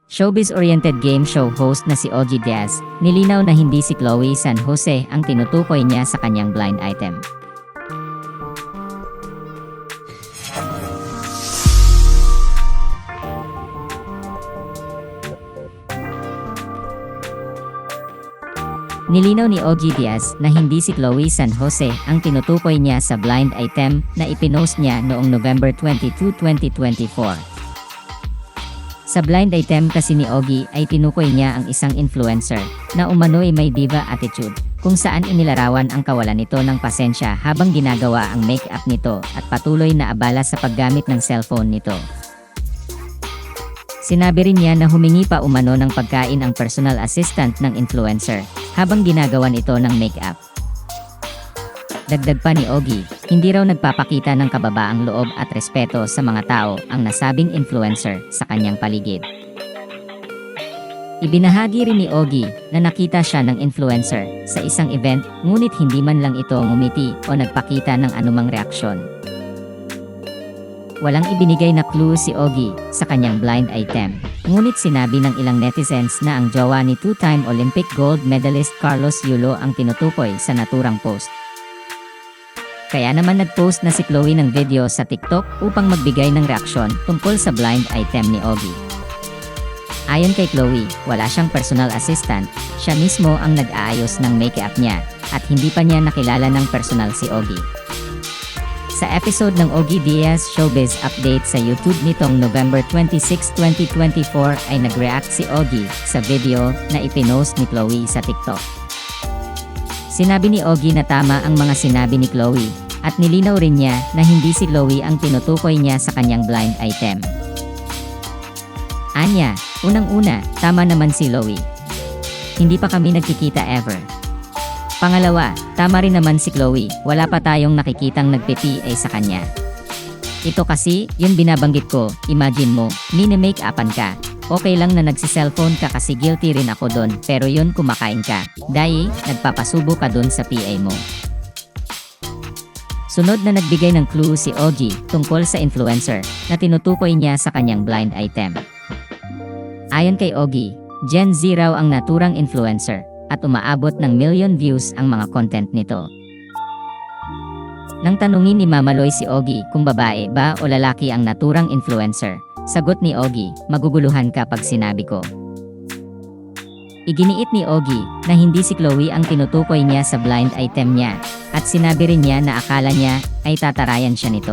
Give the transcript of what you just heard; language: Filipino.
Showbiz-oriented game show host na si Ogie Diaz, nilinaw na hindi si Chloe San Jose ang tinutukoy niya sa kanyang blind item. Nilinaw ni Ogie Diaz na hindi si Chloe San Jose ang tinutukoy niya sa blind item na ipinost niya noong November 22, 2024. Sa blind item kasi ni Ogie ay tinukoy niya ang isang influencer na umano'y may diva attitude, kung saan inilarawan ang kawalan nito ng pasensya habang ginagawa ang make-up nito at patuloy na abala sa paggamit ng cellphone nito. Sinabi rin niya na humingi pa umano ng pagkain ang personal assistant ng influencer habang ginagawan ito ng make-up. Dagdag pa ni Ogie, hindi raw nagpapakita ng kababaang loob at respeto sa mga tao ang nasabing influencer sa kanyang paligid. Ibinahagi rin ni Ogie na nakita siya ng influencer sa isang event ngunit hindi man lang ito ngumiti o nagpakita ng anumang reaksyon. Walang ibinigay na clue si Ogie sa kanyang blind item, ngunit sinabi ng ilang netizens na ang jowa ni two-time Olympic gold medalist Carlos Yulo ang tinutukoy sa naturang post. Kaya naman nag-post na si Chloe ng video sa TikTok upang magbigay ng reaksyon tungkol sa blind item ni Ogie. Ayon kay Chloe, wala siyang personal assistant, siya mismo ang nag-aayos ng make-up niya at hindi pa niya nakilala ng personal si Ogie. Sa episode ng Ogie Diaz Showbiz Update sa YouTube nitong November 26, 2024 ay nag-react si Ogie sa video na ipinost ni Chloe sa TikTok. Sinabi ni Ogie na tama ang mga sinabi ni Chloe, at nilinaw rin niya na hindi si Chloe ang tinutukoy niya sa kanyang blind item. Anya, unang-una, tama naman si Chloe. Hindi pa kami nagkikita ever. Pangalawa, tama rin naman si Chloe, wala pa tayong nakikitang nagpe-PA sa kanya. Ito kasi, yun binabanggit ko, imagine mo, mini-make-upan ka. Okay lang na nagsi-cellphone ka kasi guilty rin ako doon, pero yun kumakain ka. Dahil, nagpapasubo ka doon sa PA mo. Sunod na nagbigay ng clue si Ogie tungkol sa influencer na tinutukoy niya sa kanyang blind item. Ayon kay Ogie, Gen Z raw ang naturang influencer at umaabot ng million views ang mga content nito. Nang tanungin ni Mama Loy si Ogie kung babae ba o lalaki ang naturang influencer, sagot ni Ogie, maguguluhan ka pag sinabi ko. Iginiit ni Ogie na hindi si Chloe ang tinutukoy niya sa blind item niya at sinabi rin niya na akala niya ay tatarayan siya nito.